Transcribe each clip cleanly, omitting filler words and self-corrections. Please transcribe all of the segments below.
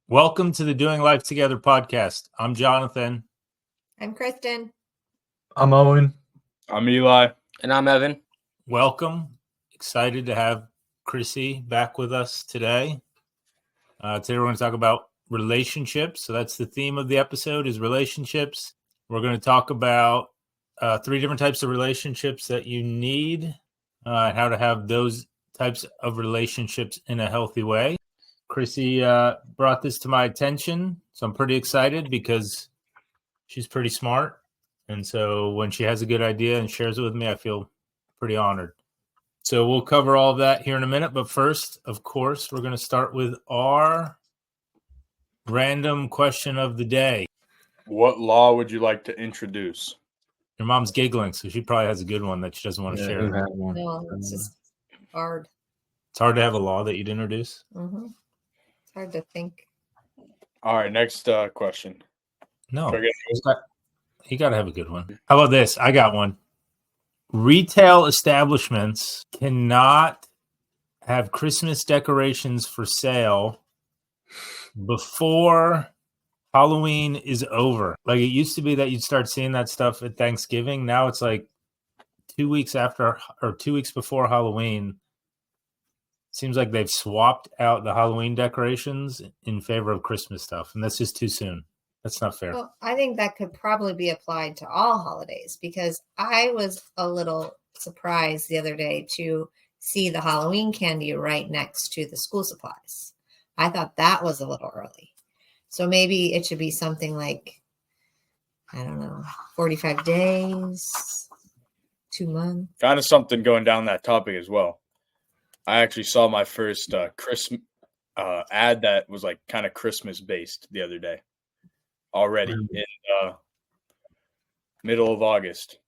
Welcome to the Doing Life Together podcast. I'm Jonathan. I'm Kristen. I'm Owen. I'm Eli. And I'm Evan. Welcome. Excited to have Chrissy back with us today. Today we're going to talk about relationships. So that's the theme of the episode is relationships. We're going to talk about 3 different types of relationships that you need and how to have those types of relationships in a healthy way. Chrissy brought this to my attention, so I'm pretty excited because she's pretty smart. And so when she has a good idea and shares it with me, I feel pretty honored. So we'll cover all of that here in a minute. But first, of course, we're going to start with our random question of the day. What law would you like to introduce? Your mom's giggling, so she probably has a good one that she doesn't want to share. No, it's just hard. It's hard to have a law that you'd introduce. Mm-hmm. It's hard to think. All right, next question. No, you got to have a good one. How about this? I got one. Retail establishments cannot have Christmas decorations for sale before Halloween is over. Like it used to be that you'd start seeing that stuff at Thanksgiving. Now it's like 2 weeks after or 2 weeks before Halloween. Seems like they've swapped out the Halloween decorations in favor of Christmas stuff. And that's just too soon. That's not fair. Well, I think that could probably be applied to all holidays because I was a little surprised the other day to see the Halloween candy right next to the school supplies. I thought that was a little early. So maybe it should be something like, I don't know, 45 days, 2 months. Kind of something going down that topic as well. I actually saw my first Christmas ad that was like kind of Christmas based the other day. Already in middle of August.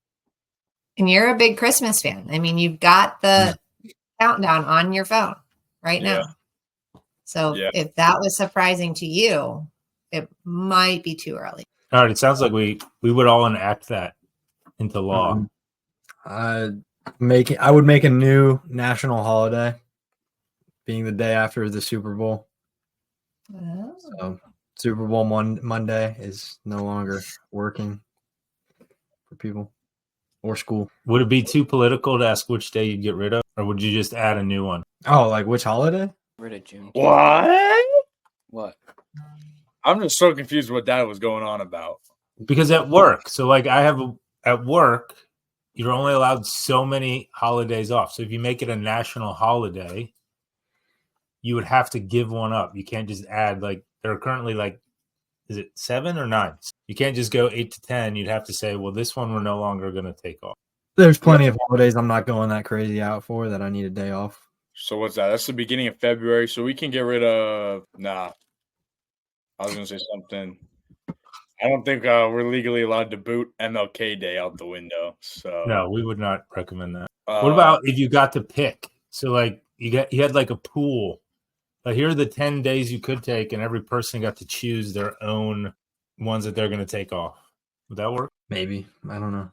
And you're a big Christmas fan. I mean, you've got the countdown on your phone right now. So if that was surprising to you, it might be too early. All right. It sounds like we would all enact that into law. I would make a new national holiday being the day after the Super Bowl. Oh. So Super Bowl Monday is no longer working for people or school. Would it be too political to ask which day you'd get rid of? Or would you just add a new one? Oh, like which holiday? Rid of June. What? I'm just so confused what that was going on about. Because at work, so like at work, you're only allowed so many holidays off. So if you make it a national holiday, you would have to give one up. You can't just add like there are currently like, is it 7 or 9? You can't just go 8 to 10. You'd have to say, well, this one we're no longer going to take off. There's plenty of holidays I'm not going that crazy out for that I need a day off. So what's that? That's the beginning of February. So we can get rid of I was going to say something. I don't think we're legally allowed to boot MLK Day out the window. So no, we would not recommend that. What about if you got to pick? So like you had like a pool. But here are the 10 days you could take, and every person got to choose their own ones that they're going to take off. Would that work? Maybe. I don't know.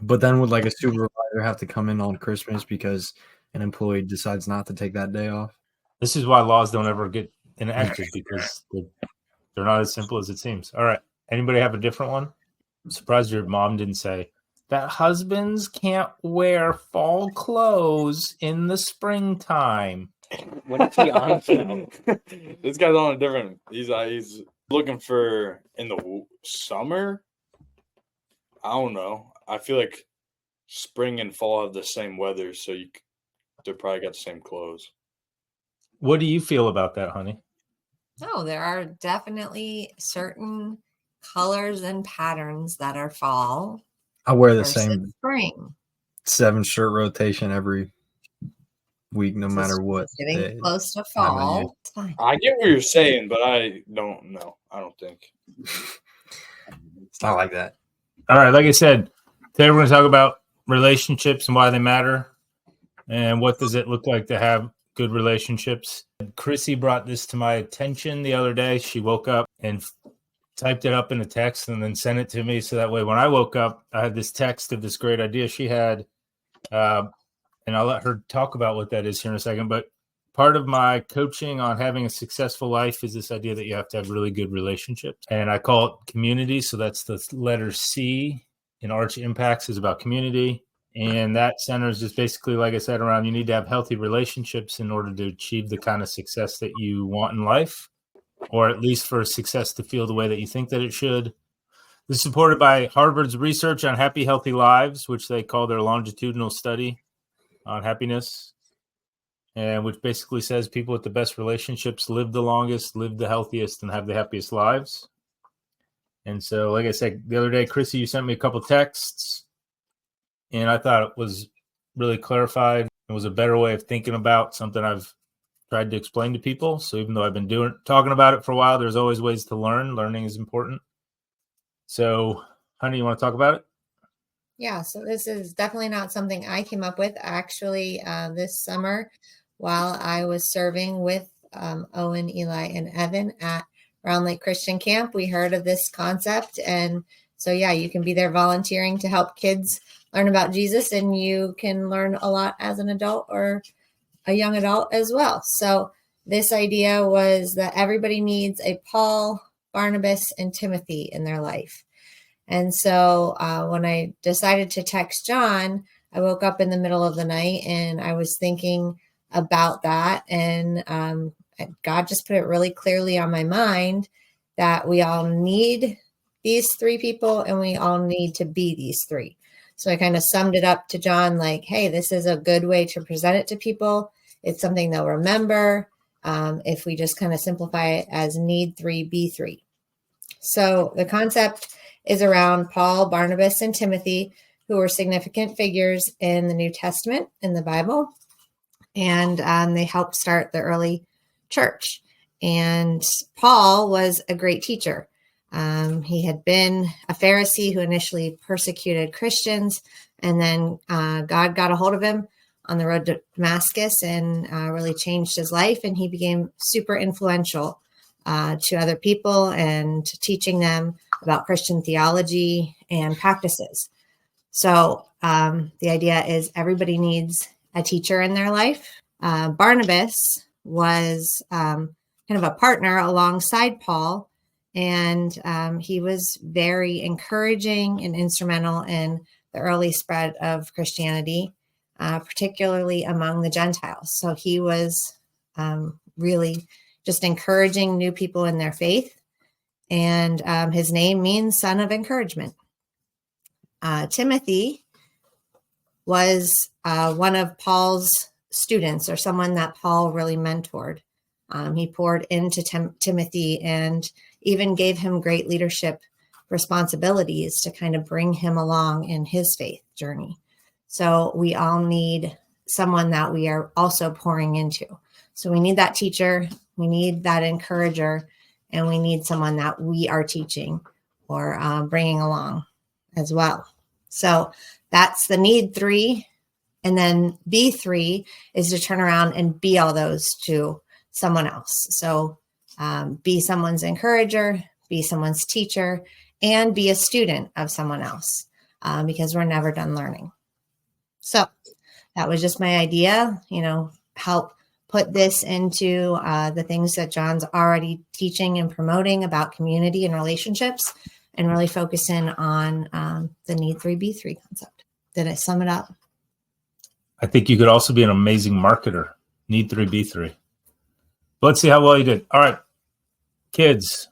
But then would like a supervisor have to come in on Christmas because an employee decides not to take that day off? This is why laws don't ever get enacted because they're not as simple as it seems. All right. Anybody have a different one? I'm surprised your mom didn't say that husbands can't wear fall clothes in the springtime. What is he on? This guy's on a different. He's looking for in the summer. I don't know. I feel like spring and fall have the same weather, so they probably got the same clothes. What do you feel about that, honey? No, there are definitely certain colors and patterns that are fall. I wear the versus same spring. 7 shirt rotation every week, no matter what. Getting close to fall. It's fine. I get what you're saying, but I don't know. I don't think it's not like that. All right, like I said, today we're going to talk about relationships and why they matter, and what does it look like to have good relationships. Chrissy brought this to my attention the other day. She woke up and typed it up in a text and then sent it to me. So that way, when I woke up, I had this text of this great idea she had. And I'll let her talk about what that is here in a second. But part of my coaching on having a successful life is this idea that you have to have really good relationships. And I call it community. So that's the letter C in Arch Impacts is about community. And that centers just basically, like I said, around you need to have healthy relationships in order to achieve the kind of success that you want in life, or at least for success to feel the way that you think that it should. This is supported by Harvard's research on happy, healthy lives, which they call their longitudinal study on happiness, and which basically says people with the best relationships live the longest, live the healthiest, and have the happiest lives. And so, like I said, the other day, Chrissy, you sent me a couple texts, and I thought it was really clarified. It was a better way of thinking about something I've tried to explain to people. So even though I've been talking about it for a while, there's always ways to learn. Learning is important. So, honey, you want to talk about it? Yeah, so this is definitely not something I came up with. Actually, this summer, while I was serving with Owen, Eli, and Evan at Round Lake Christian Camp, we heard of this concept. And so, yeah, you can be there volunteering to help kids learn about Jesus, and you can learn a lot as an adult or a young adult as well. So this idea was that everybody needs a Paul, Barnabus, and Timothy in their life. And so when I decided to text John, I woke up in the middle of the night and I was thinking about that. And God just put it really clearly on my mind that we all need these three people and we all need to be these three. So I kind of summed it up to John like, hey, this is a good way to present it to people. It's something they'll remember if we just kind of simplify it as need three, be three. So the concept is around Paul, Barnabas, and Timothy, who were significant figures in the New Testament in the Bible. And they helped start the early church. And Paul was a great teacher. He had been a Pharisee who initially persecuted Christians. And then God got a hold of him on the road to Damascus and really changed his life. And he became super influential to other people and teaching them about Christian theology and practices. So the idea is everybody needs a teacher in their life. Barnabas was kind of a partner alongside Paul, and he was very encouraging and instrumental in the early spread of Christianity, particularly among the Gentiles. So he was really just encouraging new people in their faith. And his name means son of encouragement. Timothy was one of Paul's students, or someone that Paul really mentored. He poured into Timothy and even gave him great leadership responsibilities to kind of bring him along in his faith journey. So we all need someone that we are also pouring into. So we need that teacher, we need that encourager, and we need someone that we are teaching or bringing along as well. So that's the need three. And then B3 is to turn around and be all those to someone else. So be someone's encourager, be someone's teacher, and be a student of someone else because we're never done learning. So that was just my idea, help put this into the things that John's already teaching and promoting about community and relationships, and really focus in on the need 3B3 concept. Did I sum it up? I think you could also be an amazing marketer. Need 3B3. Let's see how well you did. All right, kids,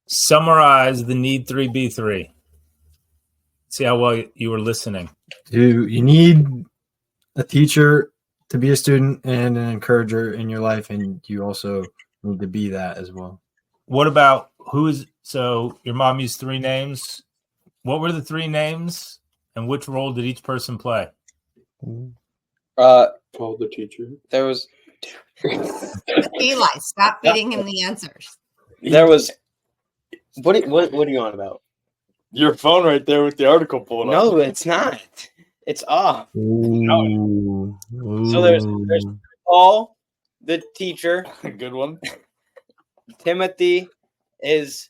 summarize the need 3B3. See how well you were listening. You need a teacher to be a student and an encourager in your life, and you also need to be that as well. What about so your mom used three names. What were the three names and which role did each person play? Paul the teacher. There was Eli, stop feeding him the answers. What are you on about? Your phone right there with the article pulled up. No, it's not. It's off. Ooh. So there's Paul, the teacher. Good one. Timothy is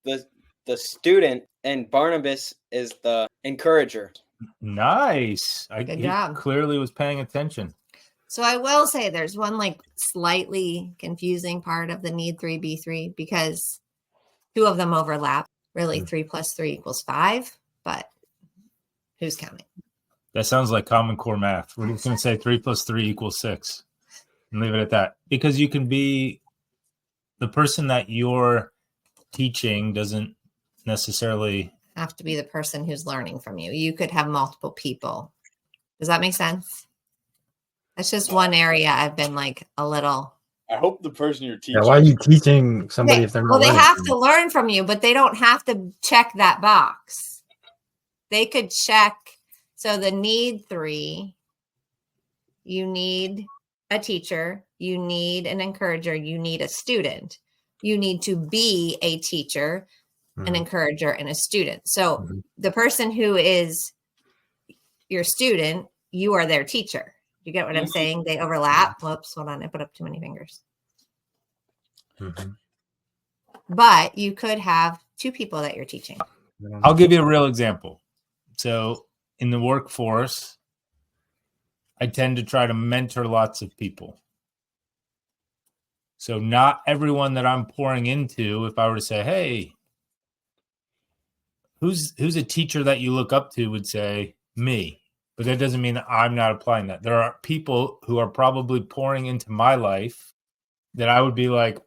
the student, and Barnabas is the encourager. Nice. Good He job. clearly was paying attention. So I will say there's one like slightly confusing part of the need 3B3 because two of them overlap. Really, 3 + 3 = 5, but who's counting? That sounds like Common Core math. We're just going to say 3 + 3 = 6 and leave it at that. Because you can be the person that you're teaching doesn't necessarily Have to be the person who's learning from you. You could have multiple people. Does that make sense? That's just one area I've been like a little. I hope the person you're teaching. Yeah, why are you teaching somebody if they're not? Well, they learning have from to you? learn from you, but they don't have to check that box. They could check. So the need 3, you need a teacher, you need an encourager, you need a student. You need to be a teacher, an encourager, and a student. So the person who is your student, you are their teacher. You get what I'm saying? They overlap. Whoops, hold on. I put up too many fingers. But you could have 2 people that you're teaching. I'll give you a real example. So in the workforce, I tend to try to mentor lots of people. So not everyone that I'm pouring into, if I were to say, hey, who's a teacher that you look up to, would say me. But that doesn't mean that I'm not applying that. There are people who are probably pouring into my life that I would be like,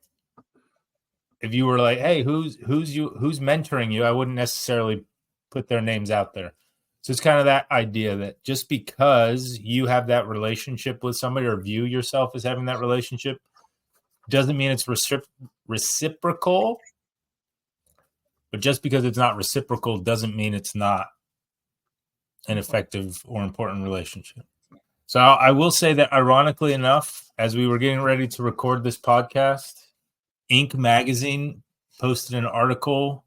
if you were like, hey, who's mentoring you, I wouldn't necessarily put their names out there. So it's kind of that idea that just because you have that relationship with somebody or view yourself as having that relationship doesn't mean it's reciprocal. But just because it's not reciprocal doesn't mean it's not an effective or important relationship. So I will say that ironically enough, as we were getting ready to record this podcast, Inc. magazine posted an article.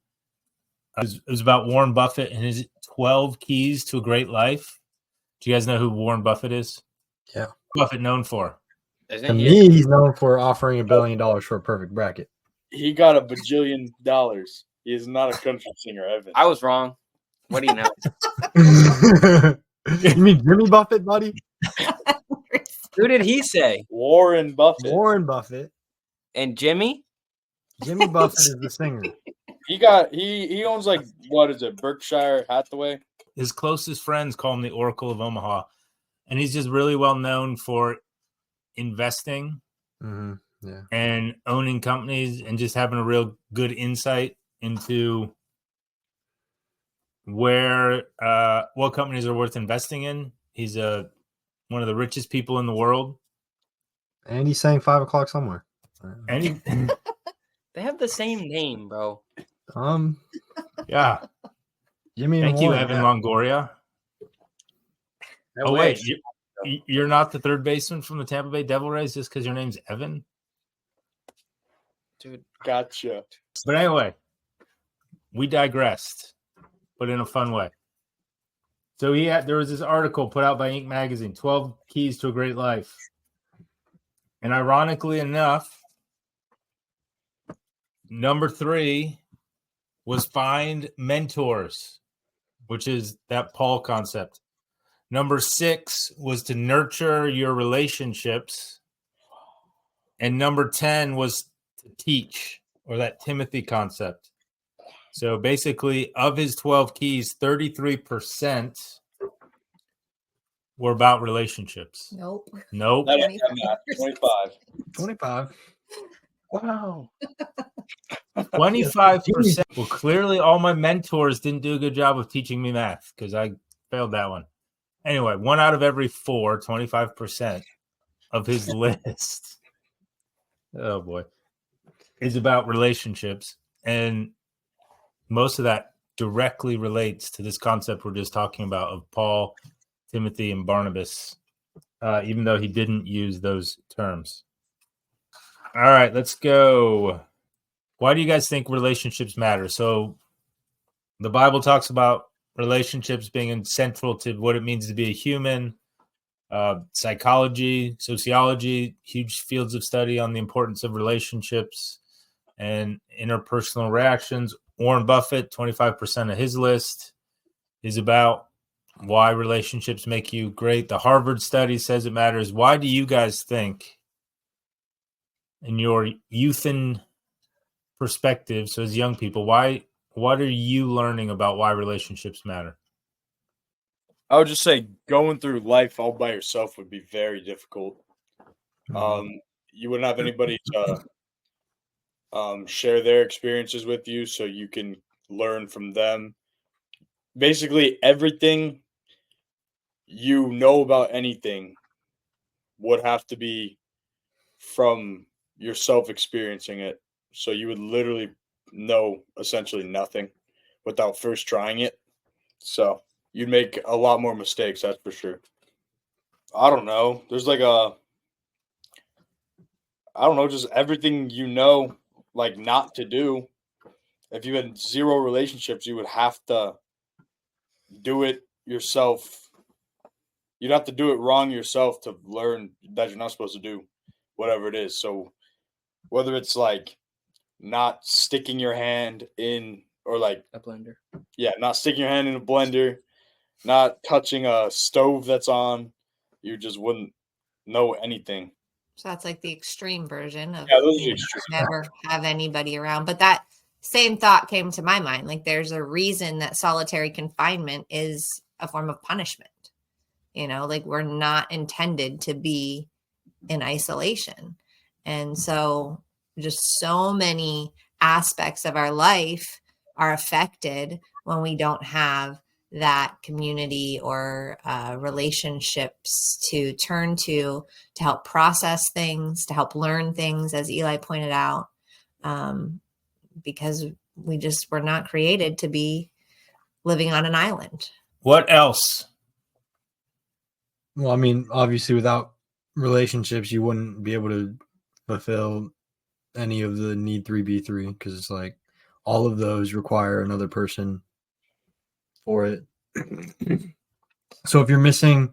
It was about Warren Buffett and his 12 keys to a great life. Do you guys know who Warren Buffett is? Yeah. Buffett known for? To me, he's known for offering $1 billion for a perfect bracket. He got $1 bajillion. He is not a country singer, Evan. I was wrong. What do you know? You mean Jimmy Buffett, buddy? Who did he say? Warren Buffett. Warren Buffett. And Jimmy? Jimmy Buffett is the singer. He owns like, what is it, Berkshire Hathaway? His closest friends call him the Oracle of Omaha. And he's just really well known for investing and owning companies and just having a real good insight into where what companies are worth investing in. He's one of the richest people in the world. And he sang 5 o'clock somewhere. And They have the same name, bro. yeah. Jimmy. Thank and you, Warren, Evan Longoria. Oh, wait. You're not the third baseman from the Tampa Bay Devil Rays just because your name's Evan? Dude. Gotcha. But anyway, we digressed, but in a fun way. So there was this article put out by Inc. magazine, 12 keys to a great life. And ironically enough, number 3 was find mentors, which is that Paul concept. Number 6 was to nurture your relationships. And number 10 was to teach, or that Timothy concept. So basically, of his 12 keys, 33% were about relationships. Nope. 25. 25. Wow. 25%. Well, clearly all my mentors didn't do a good job of teaching me math because I failed that one. Anyway, 1 out of every 4, 25% of his list, oh boy, is about relationships. And most of that directly relates to this concept we're just talking about of Paul, Timothy, and Barnabas, even though he didn't use those terms. All right, let's go. Why do you guys think relationships matter? So the Bible talks about relationships being central to what it means to be a human. Psychology, sociology, huge fields of study on the importance of relationships and interpersonal reactions. Warren Buffett, 25% of his list is about why relationships make you great. The Harvard study says it matters. Why do you guys think, in your youth and perspective, so as young people, what are you learning about why relationships matter? I would just say going through life all by yourself would be very difficult. You wouldn't have anybody to share their experiences with you, so you can learn from them. Basically, everything you know about anything would have to be from yourself experiencing it. So you would literally know essentially nothing without first trying it. So you'd make a lot more mistakes, that's for sure. I don't know. There's like just everything like not to do. If you had 0 relationships, you would have to do it yourself. You'd have to do it wrong yourself to learn that you're not supposed to do whatever it is. So whether it's like not sticking your hand in, or like A blender. Yeah, not sticking your hand in a blender, not touching a stove that's on, you just wouldn't know anything. So that's like the extreme version of Yeah, those are extreme. never have anybody around. But that same thought came to my mind. Like, there's a reason that solitary confinement is a form of punishment. Like, we're not intended to be in isolation. And so just so many aspects of our life are affected when we don't have that community or relationships to turn to help process things, to help learn things, as Eli pointed out, because we're not created to be living on an island. What else? Well, I mean, obviously, without relationships, you wouldn't be able to fulfill any of the need 3B3, because it's like all of those require another person for it. So if you're missing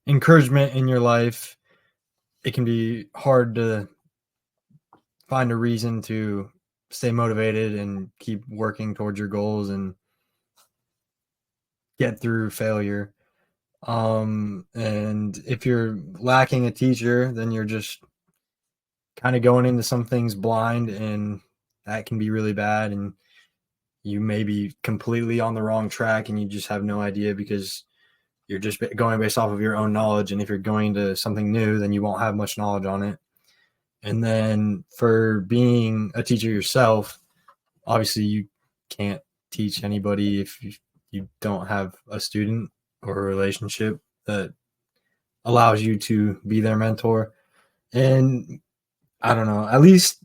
encouragement in your life, it can be hard to find a reason to stay motivated and keep working towards your goals and get through failure. And if you're lacking a teacher, then you're just kind of going into some things blind, and that can be really bad. And you may be completely on the wrong track and you just have no idea, because you're just going based off of your own knowledge. And if you're going to something new, then you won't have much knowledge on it. And then for being a teacher yourself, obviously you can't teach anybody if you don't have a student or a relationship that allows you to be their mentor. And I don't know, at least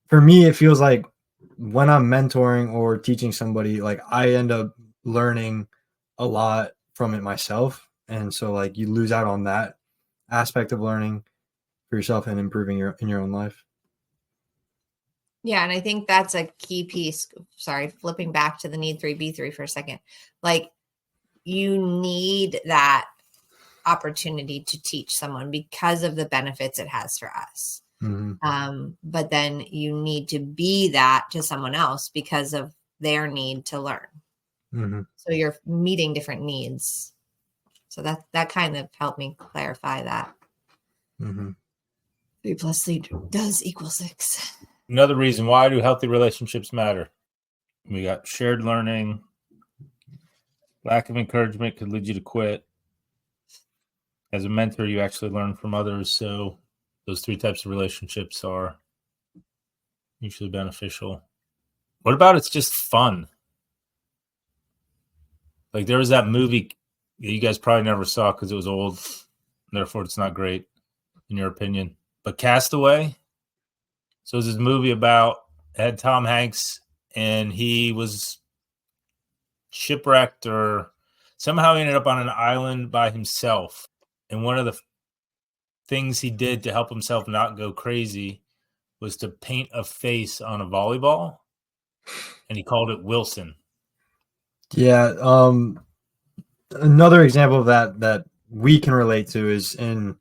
for me, it feels like when I'm mentoring or teaching somebody, like I end up learning a lot from it myself. And so like you lose out on that aspect of learning for yourself and improving in your own life. Yeah, and I think that's a key piece. Sorry, flipping back to the need 3B3 for a second. Like, you need that opportunity to teach someone because of the benefits it has for us. Mm-hmm. But then you need to be that to someone else because of their need to learn. Mm-hmm. So you're meeting different needs. So that kind of helped me clarify that. Mm-hmm. 3 + 3 does equal 6. Another reason why do healthy relationships matter? We got shared learning. Lack of encouragement could lead you to quit. As a mentor, you actually learn from others. So those 3 types of relationships are mutually beneficial. What about it's just fun? Like, there was that movie that you guys probably never saw because it was old. Therefore, it's not great in your opinion. But Castaway. So it was this movie it had Tom Hanks, and he was shipwrecked or somehow he ended up on an island by himself. And one of the things he did to help himself not go crazy was to paint a face on a volleyball, and he called it Wilson. Yeah. Another example of that we can relate to is in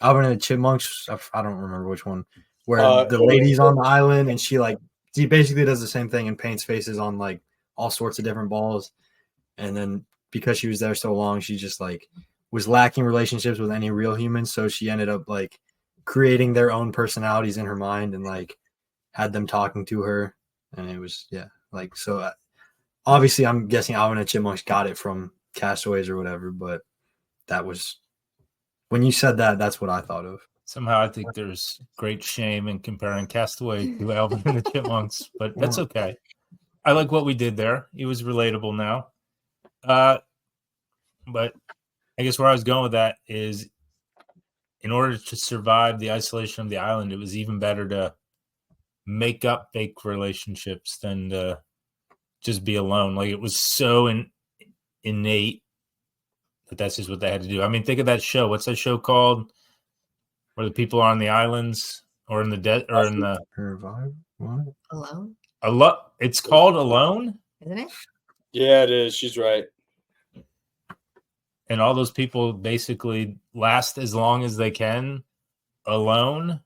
Alvin and the Chipmunks. I don't remember which one, where the lady's on the island and she basically does the same thing and paints faces on like all sorts of different balls. And then because she was there so long, she just like was lacking relationships with any real humans. So she ended up like creating their own personalities in her mind and like had them talking to her. And it was, like, so obviously I'm guessing Alvin and the Chipmunks got it from Castaways or whatever, but that was, when you said that, that's what I thought of. Somehow I think there's great shame in comparing Castaway to Alvin and the Chipmunks, but that's okay. I like what we did there. He was relatable now. But I guess where I was going with that is, in order to survive the isolation of the island, it was even better to make up fake relationships than to just be alone. Like, it was so innate that that's just what they had to do. I mean, think of that show. What's that show called? Where the people are on the islands or in the or in the What? Alone, It's called Alone, isn't it? Yeah, it is. She's right. and all those people basically last as long as they can alone.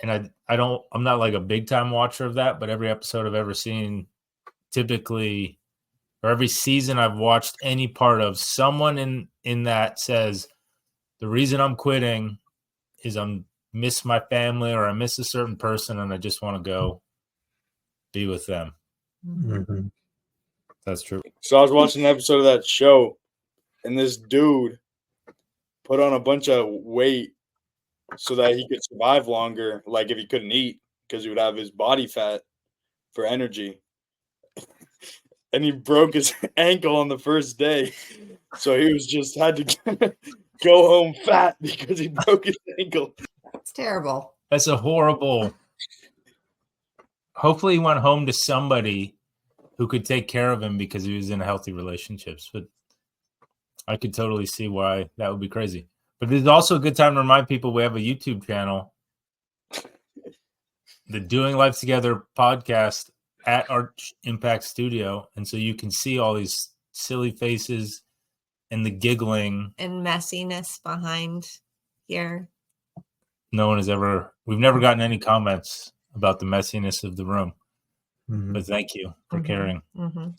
And I'm not like a big time watcher of that, but every episode I've ever seen, typically, or every season I've watched any part of, someone in that says, the reason I'm quitting is I miss my family or I miss a certain person and I just want to go be with them. Mm-hmm. That's true. So I was watching an episode of that show, and this dude put on a bunch of weight so that he could survive longer, like if he couldn't eat, because he would have his body fat for energy. And he broke his ankle on the first day. So he was just had to go home fat because he broke his ankle. It's terrible. That's a horrible. Hopefully he went home to somebody who could take care of him because he was in healthy relationships. But I could totally see why that would be crazy. But it's also a good time to remind people we have a YouTube channel, the Doing Life Together podcast at Arch Impact Studio. And so you can see all these silly faces and the giggling. And messiness behind here. We've never gotten any comments about the messiness of the room. Mm-hmm. But thank you for caring. Mm-hmm.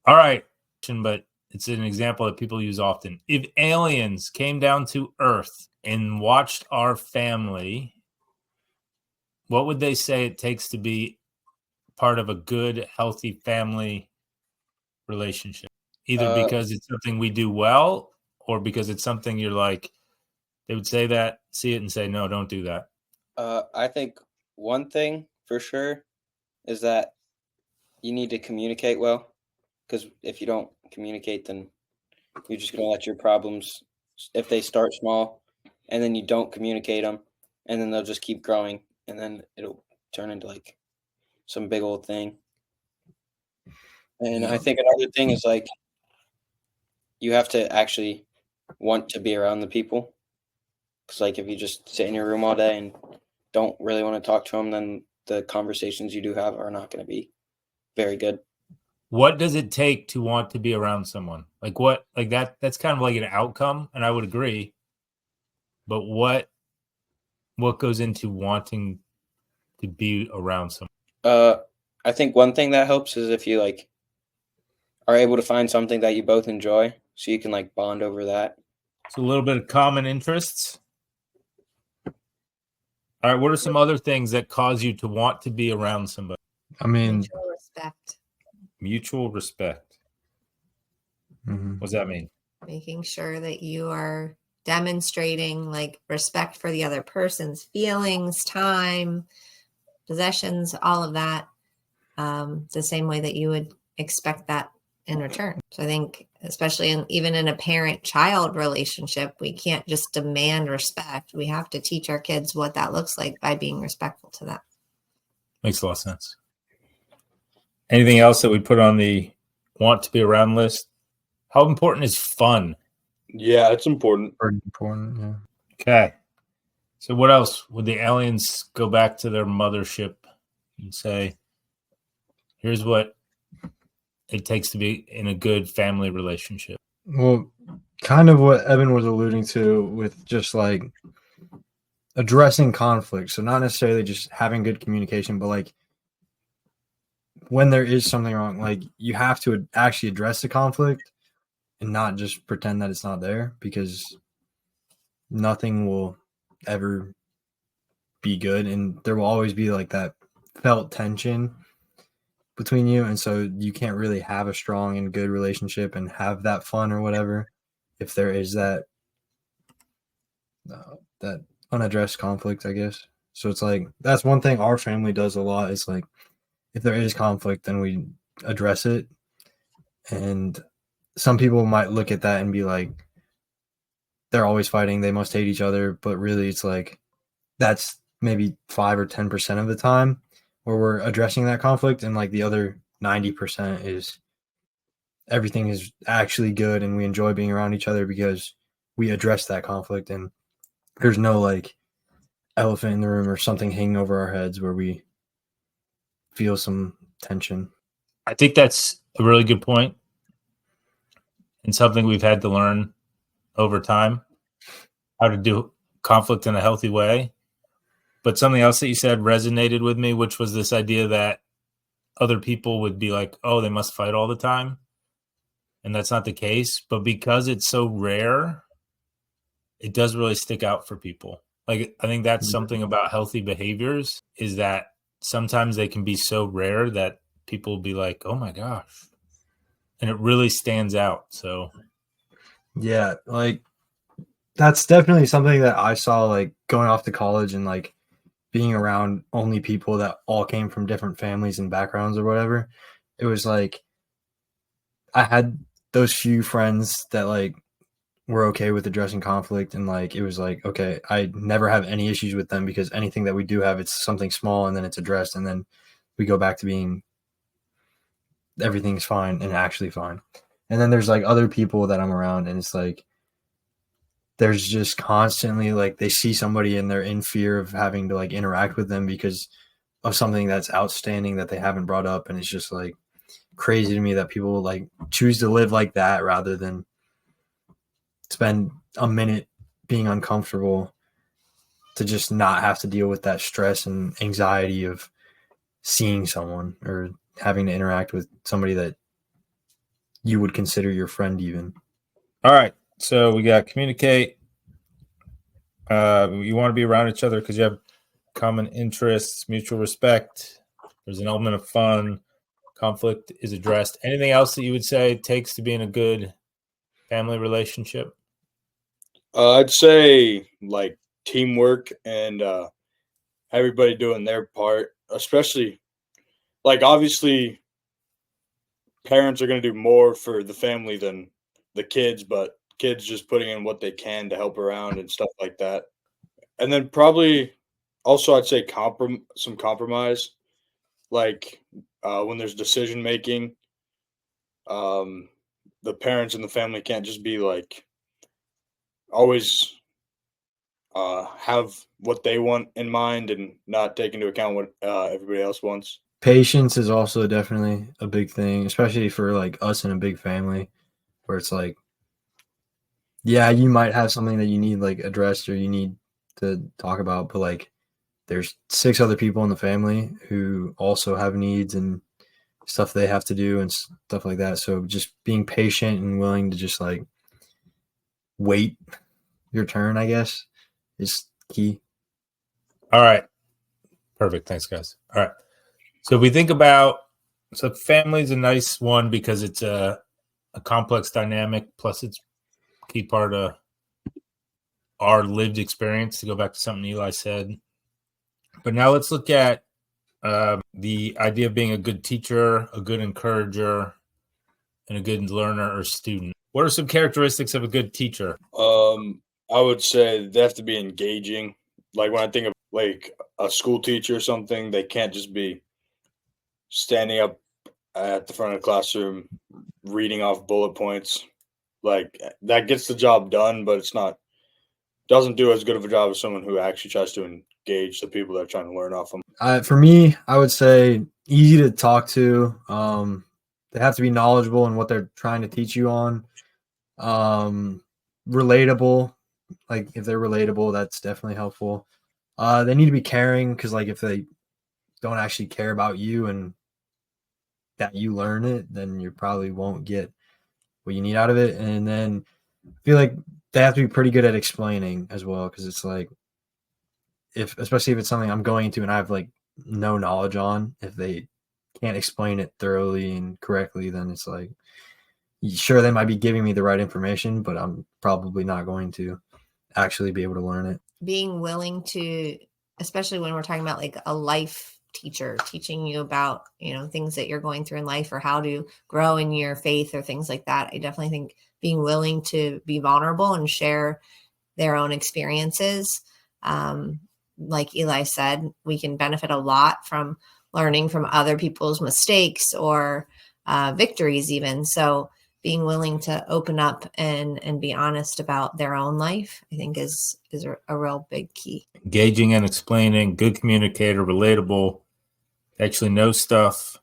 All right. But it's an example that people use often. If aliens came down to Earth and watched our family, what would they say it takes to be part of a good, healthy family relationship? Either because it's something we do well or because it's something you're like, they would say that, see it and say, no, don't do that. I think one thing for sure is that you need to communicate well, because if you don't communicate, then you're just going to let your problems, if they start small and then you don't communicate them, and then they'll just keep growing, and then it'll turn into like some big old thing. And I think another thing is like, you have to actually want to be around the people. Because like if you just sit in your room all day and don't really want to talk to them, then the conversations you do have are not going to be very good. What does it take to want to be around someone? Like what, like that's kind of like an outcome, and I would agree. But what goes into wanting to be around someone? I think one thing that helps is if you like are able to find something that you both enjoy, so you can like bond over that. So a little bit of common interests. All right, what are some other things that cause you to want to be around somebody? I mean, Mutual respect. Mutual respect. mm-hmm. What does that mean? Making sure that you are demonstrating like respect for the other person's feelings, time, possessions, all of that, the same way that you would expect that in return. So I think, especially even in a parent-child relationship, we can't just demand respect. We have to teach our kids what that looks like by being respectful to them. Makes a lot of sense. Anything else that we put on the want to be around list? How important is fun? Yeah, it's important. Pretty important, yeah. Okay. So what else? Would the aliens go back to their mothership and say, here's what it takes to be in a good family relationship? Well, kind of what Evan was alluding to with just like addressing conflict. So not necessarily just having good communication, but like when there is something wrong, like you have to actually address the conflict and not just pretend that it's not there, because nothing will ever be good. And there will always be like that felt tension between you. And so you can't really have a strong and good relationship and have that fun or whatever if there is that that unaddressed conflict, I guess. So it's like that's one thing our family does a lot. Is like if there is conflict, then we address it. And some people might look at that and be like, they're always fighting, they must hate each other. But really, it's like that's maybe 5 or 10% of the time where we're addressing that conflict, and like the other 90% is everything is actually good and we enjoy being around each other because we address that conflict, and there's no like elephant in the room or something hanging over our heads where we feel some tension. I think that's a really good point and something we've had to learn over time, how to do conflict in a healthy way. But something else that you said resonated with me, which was this idea that other people would be like, oh, they must fight all the time. And that's not the case. But because it's so rare, it does really stick out for people. Like, I think that's something about healthy behaviors, is that sometimes they can be so rare that people will be like, oh my gosh. And it really stands out. So yeah, like that's definitely something that I saw, like going off to college and like being around only people that all came from different families and backgrounds or whatever. It was like I had those few friends that like were okay with addressing conflict, and like it was like, okay, I never have any issues with them because anything that we do have, it's something small and then it's addressed, and then we go back to being everything's fine and actually fine. And then there's like other people that I'm around, and it's like there's just constantly like they see somebody and they're in fear of having to like interact with them because of something that's outstanding that they haven't brought up. And it's just like crazy to me that people like choose to live like that rather than spend a minute being uncomfortable to just not have to deal with that stress and anxiety of seeing someone or having to interact with somebody that you would consider your friend even. all right. So we got communicate. You want to be around each other because you have common interests, mutual respect. There's an element of fun. Conflict is addressed. Anything else that you would say it takes to be in a good family relationship? I'd say like teamwork and everybody doing their part, especially like obviously parents are going to do more for the family than the kids, but kids just putting in what they can to help around and stuff like that. And then probably also I'd say some compromise, like when there's decision making, the parents and the family can't just be like always have what they want in mind and not take into account what everybody else wants. Patience is also definitely a big thing, especially for like us in a big family where it's like, yeah, you might have something that you need like addressed or you need to talk about, but like there's 6 other people in the family who also have needs and stuff they have to do and stuff like that. So just being patient and willing to just like wait your turn, I guess, is key. All right. Perfect. Thanks, guys. All right. So if we think about, so family is a nice one because it's a complex dynamic, plus it's a key part of our lived experience, to go back to something Eli said. But now let's look at the idea of being a good teacher, a good encourager, and a good learner or student. What are some characteristics of a good teacher? I would say they have to be engaging. Like when I think of like a school teacher or something, they can't just be standing up at the front of the classroom reading off bullet points. Like that gets the job done, but doesn't do as good of a job as someone who actually tries to engage the people that are trying to learn off them. For me, I would say easy to talk to. They have to be knowledgeable in what they're trying to teach you on. Relatable. Like if they're relatable, that's definitely helpful. They need to be caring, because like if they don't actually care about you and that you learn it, then you probably won't get what you need out of it. And then I feel like they have to be pretty good at explaining as well, because it's like, especially if it's something I'm going into and I have like no knowledge on, if they can't explain it thoroughly and correctly, then it's like, sure, they might be giving me the right information, but I'm probably not going to actually be able to learn it. Being willing to, especially when we're talking about like a life teacher teaching you about, things that you're going through in life or how to grow in your faith or things like that. I definitely think being willing to be vulnerable and share their own experiences. Like Eli said, we can benefit a lot from learning from other people's mistakes or victories even. So being willing to open up and be honest about their own life, I think is a real big key. Engaging and explaining, good communicator, relatable, actually know stuff.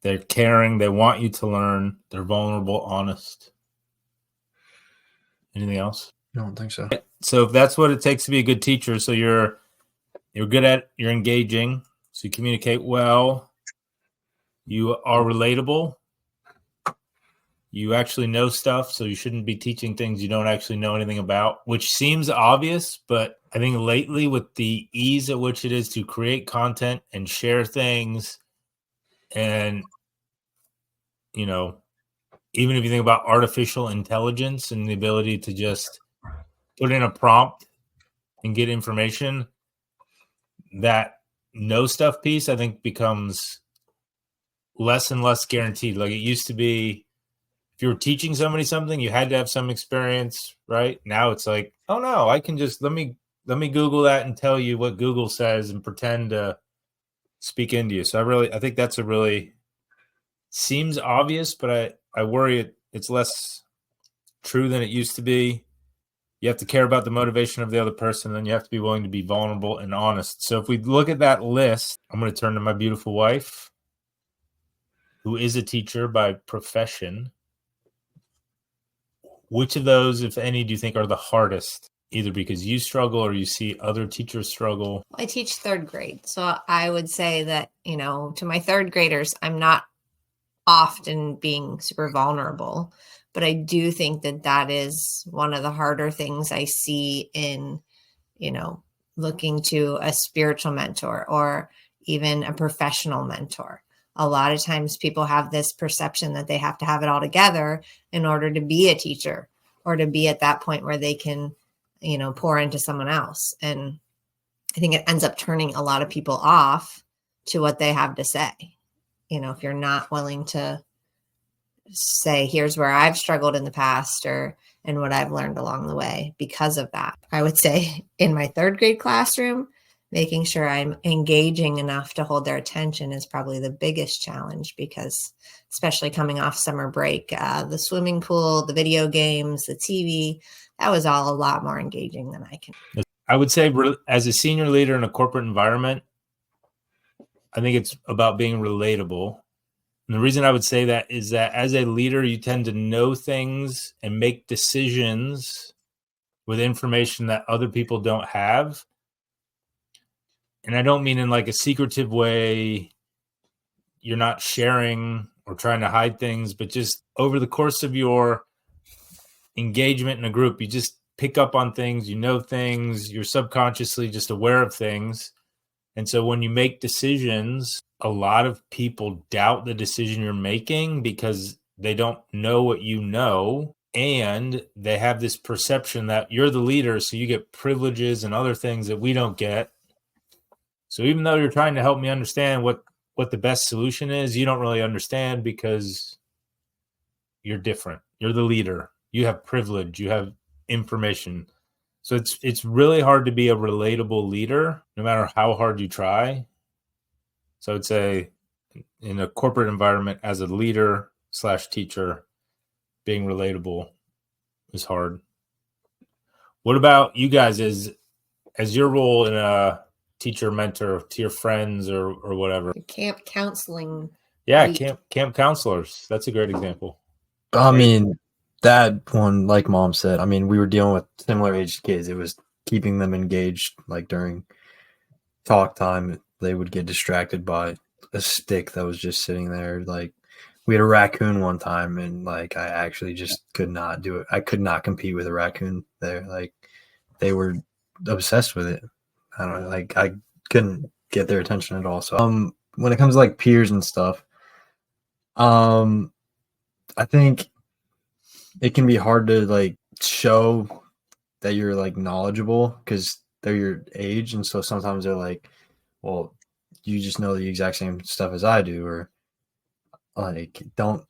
They're caring. They want you to learn. They're vulnerable, honest. Anything else? I don't think so. So if that's what it takes to be a good teacher, so you're you're engaging, so you communicate well, you are relatable, you actually know stuff, so you shouldn't be teaching things you don't actually know anything about, which seems obvious, but I think lately with the ease at which it is to create content and share things, and even if you think about artificial intelligence and the ability to just put in a prompt and get information, that know stuff piece, I think, becomes less and less guaranteed. Like it used to be, if you were teaching somebody something, you had to have some experience, right? Now it's like, oh no, I can just let me Google that and tell you what Google says and pretend to speak into you. So I think that's seems obvious, but I worry it's less true than it used to be. You have to care about the motivation of the other person, and you have to be willing to be vulnerable and honest. So if we look at that list, I'm going to turn to my beautiful wife, who is a teacher by profession. Which of those, if any, do you think are the hardest, either because you struggle or you see other teachers struggle? I teach third grade. So I would say that, to my third graders, I'm not often being super vulnerable. But I do think that is one of the harder things I see in, looking to a spiritual mentor or even a professional mentor. A lot of times people have this perception that they have to have it all together in order to be a teacher or to be at that point where they can, pour into someone else. And I think it ends up turning a lot of people off to what they have to say. If you're not willing to say, here's where I've struggled in the past and what I've learned along the way because of that. I would say in my third grade classroom, making sure I'm engaging enough to hold their attention is probably the biggest challenge, because especially coming off summer break, the swimming pool, the video games, the TV, that was all a lot more engaging than I can. I would say as a senior leader in a corporate environment, I think it's about being relatable. And the reason I would say that is that as a leader, you tend to know things and make decisions with information that other people don't have. And I don't mean in like a secretive way, you're not sharing or trying to hide things, but just over the course of your engagement in a group, you just pick up on things, things, you're subconsciously just aware of things. And so when you make decisions, a lot of people doubt the decision you're making because they don't know what you know. And they have this perception that you're the leader, so you get privileges and other things that we don't get. So even though you're trying to help me understand what the best solution is, you don't really understand because you're different. You're the leader. You have privilege. You have information. So it's really hard to be a relatable leader, no matter how hard you try. So I would say in a corporate environment as a leader / teacher, being relatable is hard. What about you guys as your role in a teacher mentor to your friends or whatever? Camp counseling. Yeah, week. camp counselors. That's a great example. I mean, that one, like Mom said, I mean, we were dealing with similar aged kids. It was keeping them engaged, like during talk time. They would get distracted by a stick that was just sitting there. Like we had a raccoon one time, and like I actually just could not do it. I could not compete with a raccoon there. Like they were obsessed with it. I don't know, like I couldn't get their attention at all. So when it comes to like peers and stuff, I think it can be hard to like show that you're like knowledgeable because they're your age, and so sometimes they're like, well, you just know the exact same stuff as I do, or like don't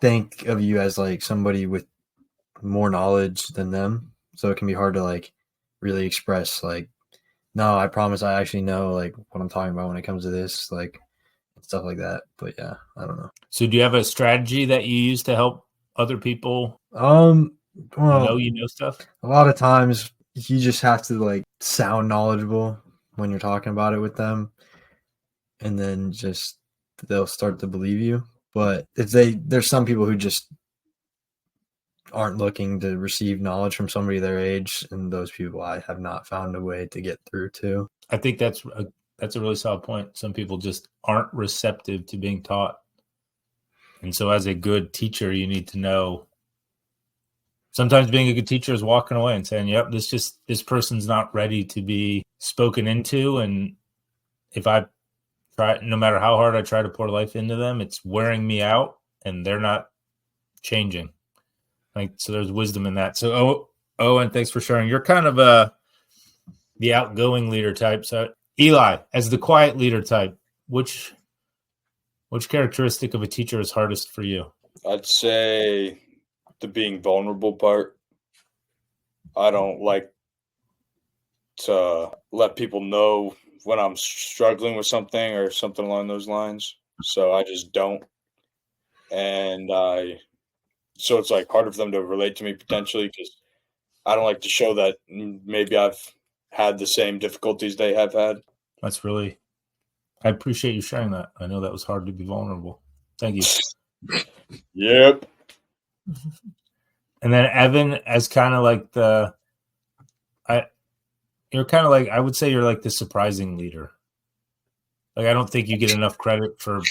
think of you as like somebody with more knowledge than them. So it can be hard to like really express like, no, I promise I actually know like what I'm talking about when it comes to this, like stuff like that. But yeah, I don't know. So do you have a strategy that you use to help other people Well, know stuff? a lot of times you just have to like sound knowledgeable when you're talking about it with them, and then just they'll start to believe you. But if there's some people who just aren't looking to receive knowledge from somebody their age, and those people I have not found a way to get through to. I think that's a really solid point. Some people just aren't receptive to being taught. And so as a good teacher, you need to know sometimes being a good teacher is walking away and saying, yep, this person's not ready to be spoken into. And if I try, no matter how hard I try to pour life into them, it's wearing me out and they're not changing. Like, so there's wisdom in that. So, and thanks for sharing. You're kind of the outgoing leader type. So Eli, as the quiet leader type, which characteristic of a teacher is hardest for you? I'd say the being vulnerable part. I don't like to let people know when I'm struggling with something or something along those lines. So I just don't. And so it's like harder for them to relate to me potentially because I don't like to show that maybe I've had the same difficulties they have had. I appreciate you sharing that. I know that was hard to be vulnerable. Thank you. Yep. And then Evan, as kind of like you're kind of like, I would say you're like the surprising leader. Like, I don't think you get enough credit for.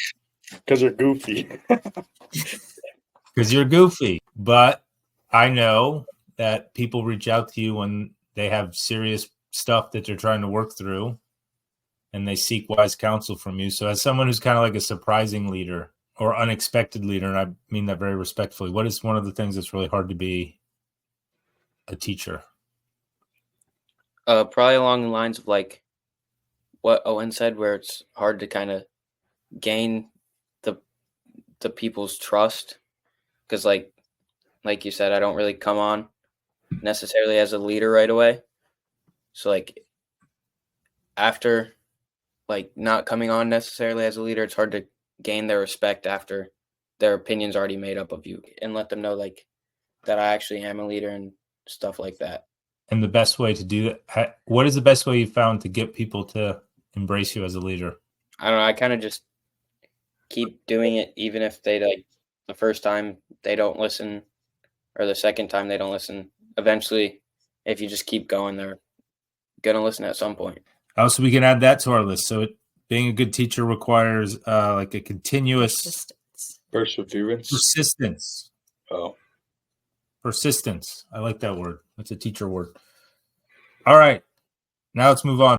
Because you're goofy. Because you're goofy. But I know that people reach out to you when they have serious stuff that they're trying to work through and they seek wise counsel from you. So as someone who's kind of like a surprising leader or unexpected leader, and I mean that very respectfully, what is one of the things that's really hard to be a teacher? Probably along the lines of like what Owen said, where it's hard to kind of gain the people's trust. Because like you said, I don't really come on necessarily as a leader right away. So like after like not coming on necessarily as a leader, it's hard to gain their respect after their opinion's already made up of you and let them know like that I actually am a leader and stuff like that. And the best way to do that, what is the best way you found to get people to embrace you as a leader? I don't know. I kind of just keep doing it, even if they like the first time they don't listen or the second time they don't listen. Eventually, if you just keep going, they're going to listen at some point. So we can add that to our list. So being a good teacher requires like a continuous persistence. Oh. Persistence. I like that word. That's a teacher word. All right. Now let's move on.